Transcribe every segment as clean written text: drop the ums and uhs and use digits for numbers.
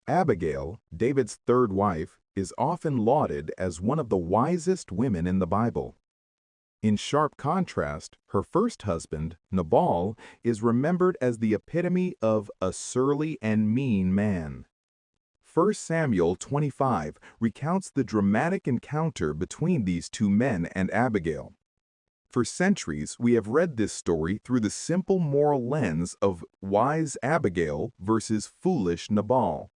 Abigail, David's third wife, is often lauded as one of the wisest women in the Bible. In sharp contrast, her first husband, Nabal, is remembered as the epitome of a surly and mean man. 1 Samuel 25 recounts the dramatic encounter between these two men and Abigail. For centuries, we have read this story through the simple moral lens of wise Abigail versus foolish Nabal.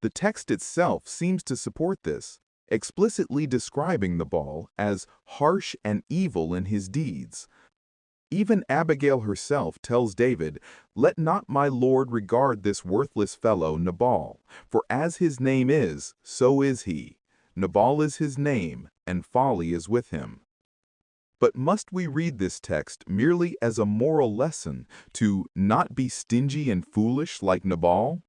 The text itself seems to support this, explicitly describing Nabal as harsh and evil in his deeds. Even Abigail herself tells David, "Let not my lord regard this worthless fellow Nabal, for as his name is, so is he. Nabal is his name, and folly is with him." But must we read this text merely as a moral lesson to not be stingy and foolish like Nabal?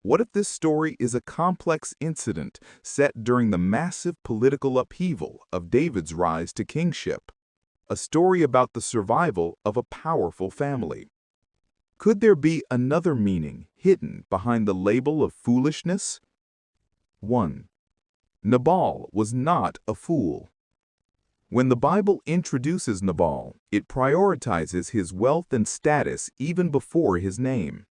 What if this story is a complex incident set during the massive political upheaval of David's rise to kingship? A story about the survival of a powerful family. Could there be another meaning hidden behind the label of foolishness? 1. Nabal was not a fool. When the Bible introduces Nabal, it prioritizes his wealth and status even before his name.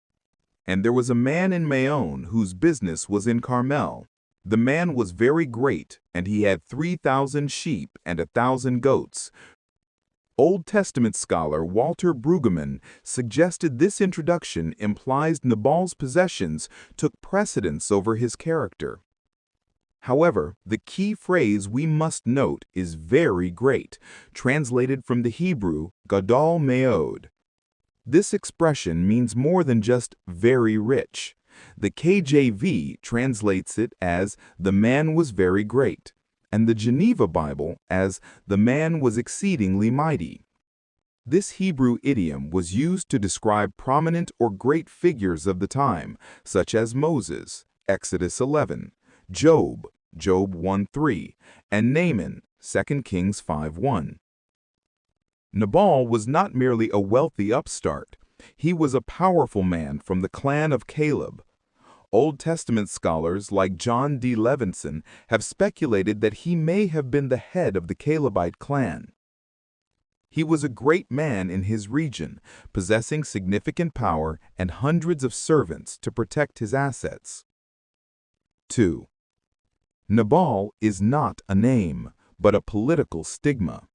And there was a man in Maon whose business was in Carmel. The man was very great, and he had 3,000 sheep and 1,000 goats. Old Testament scholar Walter Brueggemann suggested this introduction implies Nabal's possessions took precedence over his character. However, the key phrase we must note is very great, translated from the Hebrew gadol meod. This expression means more than just very rich. The KJV translates it as the man was very great, and the Geneva Bible as the man was exceedingly mighty. This Hebrew idiom was used to describe prominent or great figures of the time, such as Moses, Exodus 11, Job, Job 1:3, and Naaman, 2 Kings 5:1. Nabal was not merely a wealthy upstart. He was a powerful man from the clan of Caleb. Old Testament scholars like John D. Levinson have speculated that he may have been the head of the Calebite clan. He was a great man in his region, possessing significant power and hundreds of servants to protect his assets. 2. Nabal is not a name, but a political stigma.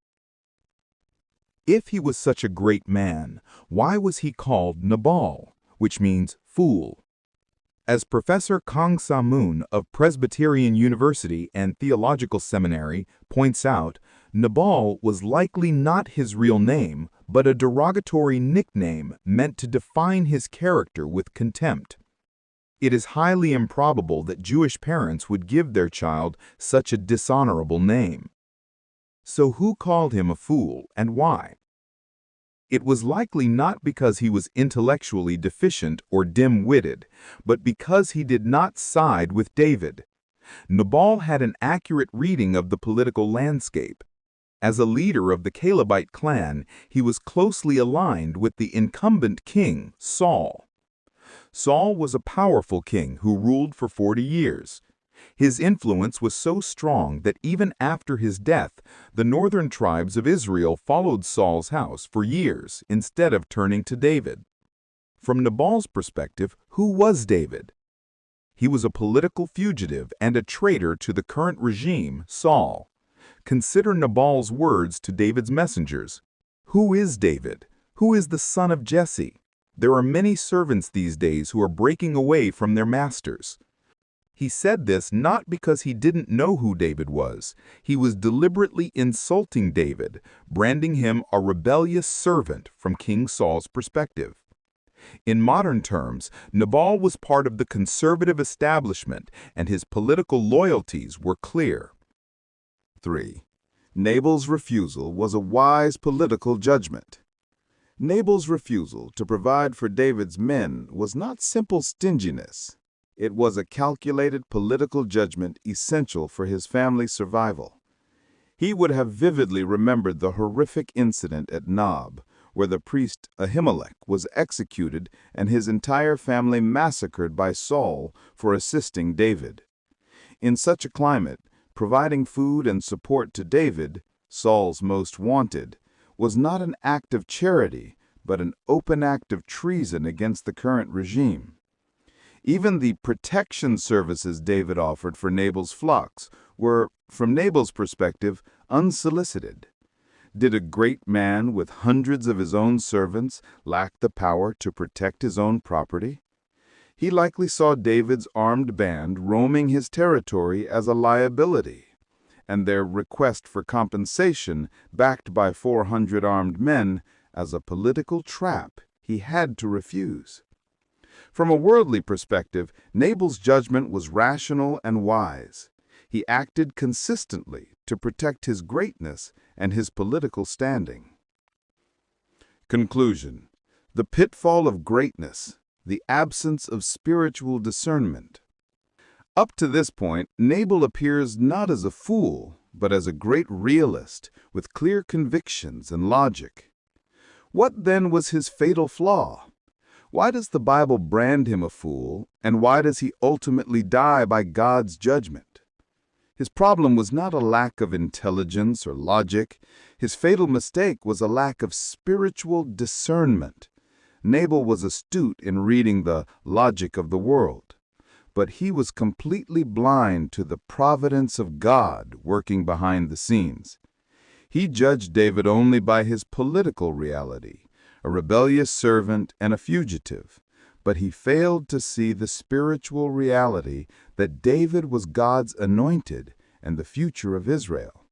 If he was such a great man, why was he called Nabal, which means fool? As Professor Kang Sa-moon of Presbyterian University and Theological Seminary points out, Nabal was likely not his real name, but a derogatory nickname meant to define his character with contempt. It is highly improbable that Jewish parents would give their child such a dishonorable name. So who called him a fool, and why? It was likely not because he was intellectually deficient or dim-witted, but because he did not side with David. Nabal had an accurate reading of the political landscape. As a leader of the Calebite clan, he was closely aligned with the incumbent king, Saul. Saul was a powerful king who ruled for 40 years. His influence was so strong that even after his death, the northern tribes of Israel followed Saul's house for years instead of turning to David. From Nabal's perspective, who was David? He was a political fugitive and a traitor to the current regime, Saul. Consider Nabal's words to David's messengers. Who is David? Who is the son of Jesse? There are many servants these days who are breaking away from their masters. He said this not because he didn't know who David was. He was deliberately insulting David, branding him a rebellious servant from King Saul's perspective. In modern terms, Nabal was part of the conservative establishment, and his political loyalties were clear. 3. Nabal's refusal was a wise political judgment. Nabal's refusal to provide for David's men was not simple stinginess. It was a calculated political judgment essential for his family's survival. He would have vividly remembered the horrific incident at Nob, where the priest Ahimelech was executed and his entire family massacred by Saul for assisting David. In such a climate, providing food and support to David, Saul's most wanted, was not an act of charity, but an open act of treason against the current regime. Even the protection services David offered for Nabal's flocks were, from Nabal's perspective, unsolicited. Did a great man with hundreds of his own servants lack the power to protect his own property? He likely saw David's armed band roaming his territory as a liability, and their request for compensation, backed by 400 armed men, as a political trap he had to refuse. From a worldly perspective, Nabal's judgment was rational and wise. He acted consistently to protect his greatness and his political standing. Conclusion: the pitfall of greatness, the absence of spiritual discernment. Up to this point, Nabal appears not as a fool, but as a great realist with clear convictions and logic. What then was his fatal flaw? Why does the Bible brand him a fool, and why does he ultimately die by God's judgment? His problem was not a lack of intelligence or logic. His fatal mistake was a lack of spiritual discernment. Nabal was astute in reading the logic of the world, but he was completely blind to the providence of God working behind the scenes. He judged David only by his political reality, a rebellious servant and a fugitive, but he failed to see the spiritual reality that David was God's anointed and the future of Israel.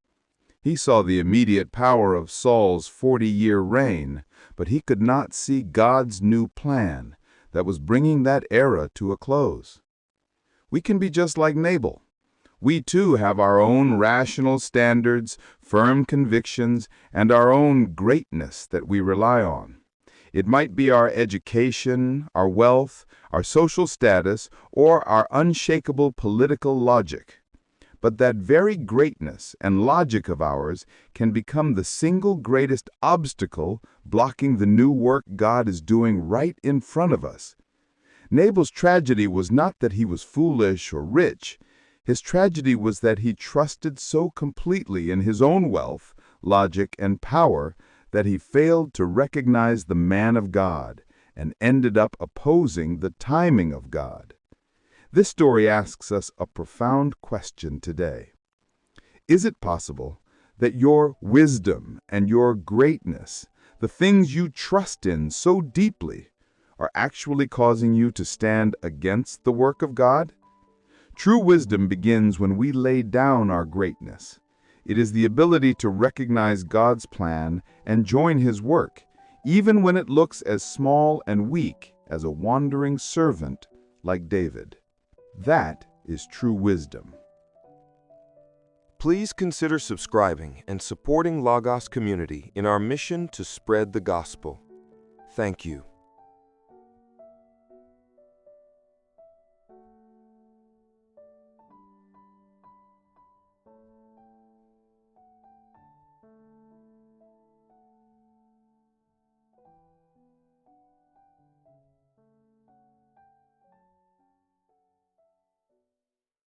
He saw the immediate power of Saul's 40-year reign, but he could not see God's new plan that was bringing that era to a close. We can be just like Nabal. We too have our own rational standards, firm convictions, and our own greatness that we rely on. It might be our education, our wealth, our social status, or our unshakable political logic. But that very greatness and logic of ours can become the single greatest obstacle blocking the new work God is doing right in front of us. Nabal's tragedy was not that he was foolish or rich. His tragedy was that he trusted so completely in his own wealth, logic, and power that he failed to recognize the man of God and ended up opposing the timing of God. This story asks us a profound question today. Is it possible that your wisdom and your greatness, the things you trust in so deeply, are actually causing you to stand against the work of God? True wisdom begins when we lay down our greatness. It is the ability to recognize God's plan and join His work, even when it looks as small and weak as a wandering servant like David. That is true wisdom. Please consider subscribing and supporting Logos Community in our mission to spread the gospel. Thank you.